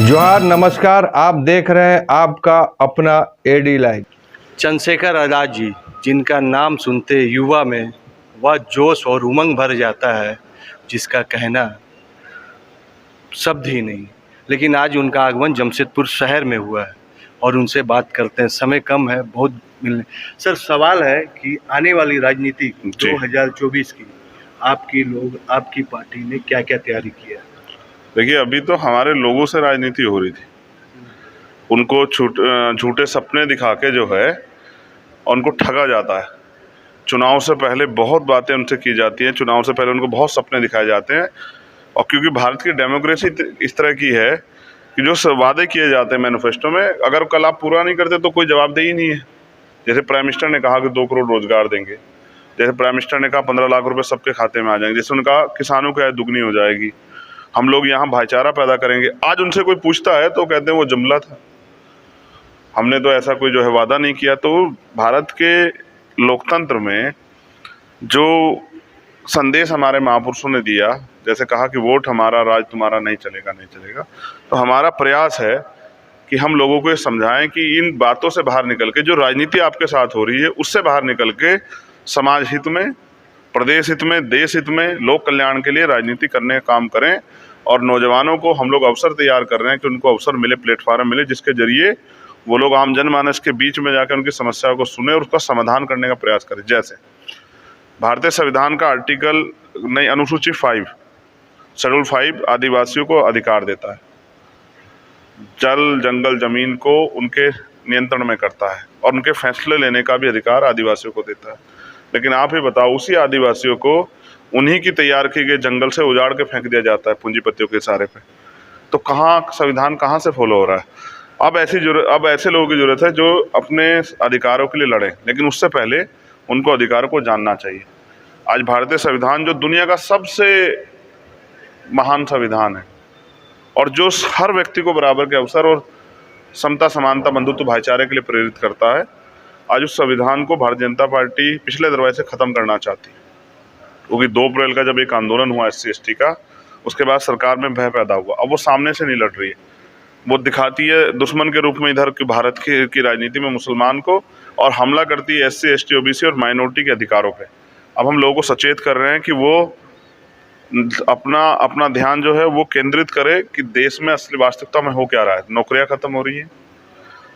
जोहार, नमस्कार। आप देख रहे हैं आपका अपना एडी लाइव। चंद्रशेखर आज़ाद जी, जिनका नाम सुनते युवा में वह जोश और उमंग भर जाता है जिसका कहना शब्द ही नहीं। लेकिन आज उनका आगमन जमशेदपुर शहर में हुआ है और उनसे बात करते हैं। समय कम है, बहुत मिलने। सर, सवाल है कि आने वाली राजनीति 2024 की आपकी पार्टी ने क्या क्या तैयारी की है? देखिए, अभी तो हमारे लोगों से राजनीति हो रही थी। उनको झूठे सपने दिखा के जो है उनको ठगा जाता है। चुनाव से पहले बहुत बातें उनसे की जाती हैं, चुनाव से पहले उनको बहुत सपने दिखाए जाते हैं। और क्योंकि भारत की डेमोक्रेसी इस तरह की है कि जो वादे किए जाते हैं मैनिफेस्टो में, अगर कल आप पूरा नहीं करते तो कोई जवाबदेही नहीं है। जैसे प्राइम मिनिस्टर ने कहा कि 2 करोड़ रोजगार देंगे, जैसे प्राइम मिनिस्टर ने कहा 15 लाख रुपए सबके खाते में आ जाएंगे, जैसे उन्होंने कहा किसानों की आय दुगनी हो जाएगी, हम लोग यहाँ भाईचारा पैदा करेंगे। आज उनसे कोई पूछता है तो कहते हैं वो जुमला था, हमने तो ऐसा कोई जो है वादा नहीं किया। तो भारत के लोकतंत्र में जो संदेश हमारे महापुरुषों ने दिया, जैसे कहा कि वोट हमारा राज तुम्हारा नहीं चलेगा, नहीं चलेगा, तो हमारा प्रयास है कि हम लोगों को ये समझाएं कि इन बातों से बाहर निकल के, जो राजनीति आपके साथ हो रही है उससे बाहर निकल के समाज हित में, प्रदेश हित में, देश हित में, लोक कल्याण के लिए राजनीति करने का काम करें। और नौजवानों को हम लोग अवसर तैयार कर रहे हैं कि उनको अवसर मिले, प्लेटफॉर्म मिले, जिसके जरिए वो लोग आम जनमानस के बीच में जाकर उनकी समस्याओं को सुने और उसका समाधान करने का प्रयास करें। जैसे भारतीय संविधान का आर्टिकल नहीं, अनुसूची 5, शेड्यूल 5 आदिवासियों को अधिकार देता है, जल जंगल जमीन को उनके नियंत्रण में करता है और उनके फैसले लेने का भी अधिकार आदिवासियों को देता है। लेकिन आप ही बताओ, उसी आदिवासियों को उन्हीं की तैयार की गई जंगल से उजाड़ के फेंक दिया जाता है पूंजीपतियों के इशारे पे। तो कहाँ संविधान कहाँ से फॉलो हो रहा है? अब ऐसे लोगों की जरूरत है जो अपने अधिकारों के लिए लड़ें, लेकिन उससे पहले उनको अधिकारों को जानना चाहिए। आज भारतीय संविधान जो दुनिया का सबसे महान संविधान है और जो हर व्यक्ति को बराबर के अवसर और समता, समानता, बंधुत्व, भाईचारे के लिए प्रेरित करता है, आज उस संविधान को भारतीय जनता पार्टी पिछले दरवाजे से खत्म करना चाहती है। क्योंकि 2 अप्रैल का जब एक आंदोलन हुआ SC ST का, उसके बाद सरकार में भय पैदा हुआ। अब वो सामने से नहीं लड़ रही है, वो दिखाती है दुश्मन के रूप में इधर की भारत की राजनीति में मुसलमान को, और हमला करती है SC ST OBC और माइनॉरिटी के अधिकारों पे। अब हम लोगों को सचेत कर रहे हैं कि वो अपना ध्यान जो है वो केंद्रित करे कि देश में असली वास्तविकता में हो क्या रहा है। नौकरियां खत्म हो रही हैं,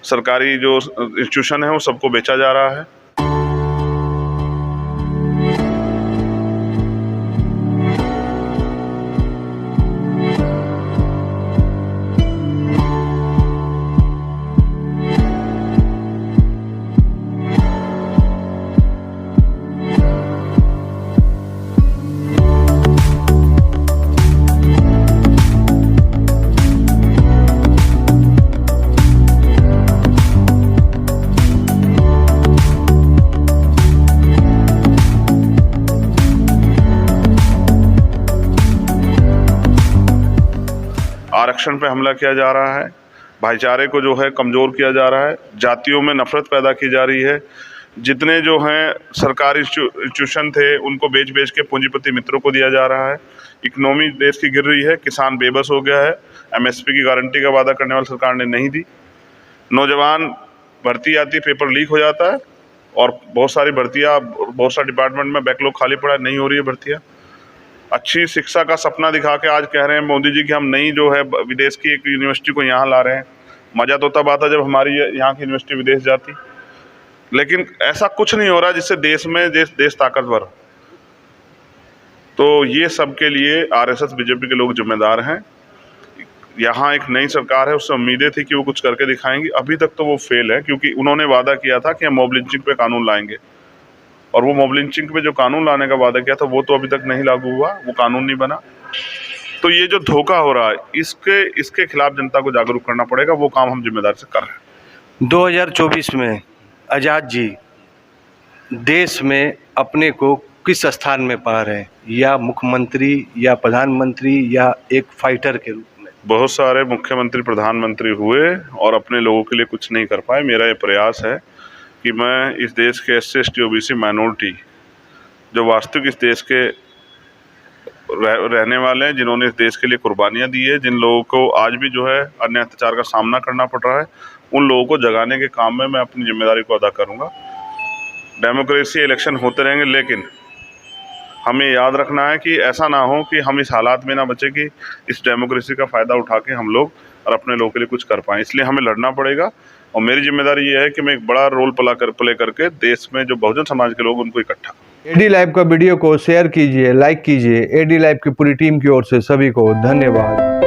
सरकारी जो इंस्टीट्यूशन है वो सबको बेचा जा रहा है। आरक्षण पे हमला किया जा रहा है, भाईचारे को जो है कमज़ोर किया जा रहा है, जातियों में नफरत पैदा की जा रही है। जितने जो हैं सरकारी इंस्टीट्यूशन थे उनको बेच बेच के पूंजीपति मित्रों को दिया जा रहा है। इकोनॉमी देश की गिर रही है, किसान बेबस हो गया है, MSP की गारंटी का वादा करने वाली सरकार ने नहीं दी। नौजवान भर्ती आती, पेपर लीक हो जाता है और बहुत सारी भर्तियाँ, बहुत सारे डिपार्टमेंट में बैकलॉग खाली पड़ा है, नहीं हो रही है भर्तियाँ। अच्छी शिक्षा का सपना दिखा के आज कह रहे हैं मोदी जी कि हम नई जो है विदेश की एक यूनिवर्सिटी को यहाँ ला रहे हैं। मज़ा तो तब आता जब हमारी यहाँ की यूनिवर्सिटी विदेश जाती, लेकिन ऐसा कुछ नहीं हो रहा जिससे देश ताकतवर हो। तो ये सब के लिए RSS BJP के लोग जिम्मेदार हैं। यहाँ एक नई सरकार है, उससे उम्मीदें थी कि वो कुछ करके दिखाएंगी। अभी तक तो वो फेल है, क्योंकि उन्होंने वादा किया था कि हम मॉब लिंचिंग पे कानून लाएंगे, और वो मॉब लिंचिंग पे जो कानून लाने का वादा किया था वो तो अभी तक नहीं लागू हुआ, वो कानून नहीं बना। तो ये जो धोखा हो रहा है, इसके खिलाफ जनता को जागरूक करना पड़ेगा। वो काम हम जिम्मेदारी से कर रहे हैं। 2024 में आज़ाद जी देश में अपने को किस स्थान में पा रहे हैं, या मुख्यमंत्री या प्रधानमंत्री या एक फाइटर के रूप में? बहुत सारे मुख्यमंत्री, प्रधानमंत्री हुए और अपने लोगों के लिए कुछ नहीं कर पाए। मेरा ये प्रयास है कि मैं इस देश के SC ST OBC माइनॉरिटी, जो वास्तविक इस देश के रहने वाले हैं, जिन्होंने इस देश के लिए कुर्बानियाँ दी है, जिन लोगों को आज भी जो है अन्य अत्याचार का सामना करना पड़ रहा है, उन लोगों को जगाने के काम में मैं अपनी जिम्मेदारी को अदा करूँगा। डेमोक्रेसी इलेक्शन होते रहेंगे, लेकिन हमें याद रखना है कि ऐसा ना हो कि हम इस हालात में ना बचे कि इस डेमोक्रेसी का फ़ायदा उठा के हम लोग और अपने लोगों के लिए कुछ कर पाएँ। इसलिए हमें लड़ना पड़ेगा और मेरी जिम्मेदारी ये है कि मैं एक बड़ा रोल प्ले करके देश में जो बहुजन समाज के लोग उनको इकट्ठा। एडी लाइव का वीडियो को शेयर कीजिए, लाइक कीजिए। एडी लाइव की पूरी टीम की ओर से सभी को धन्यवाद।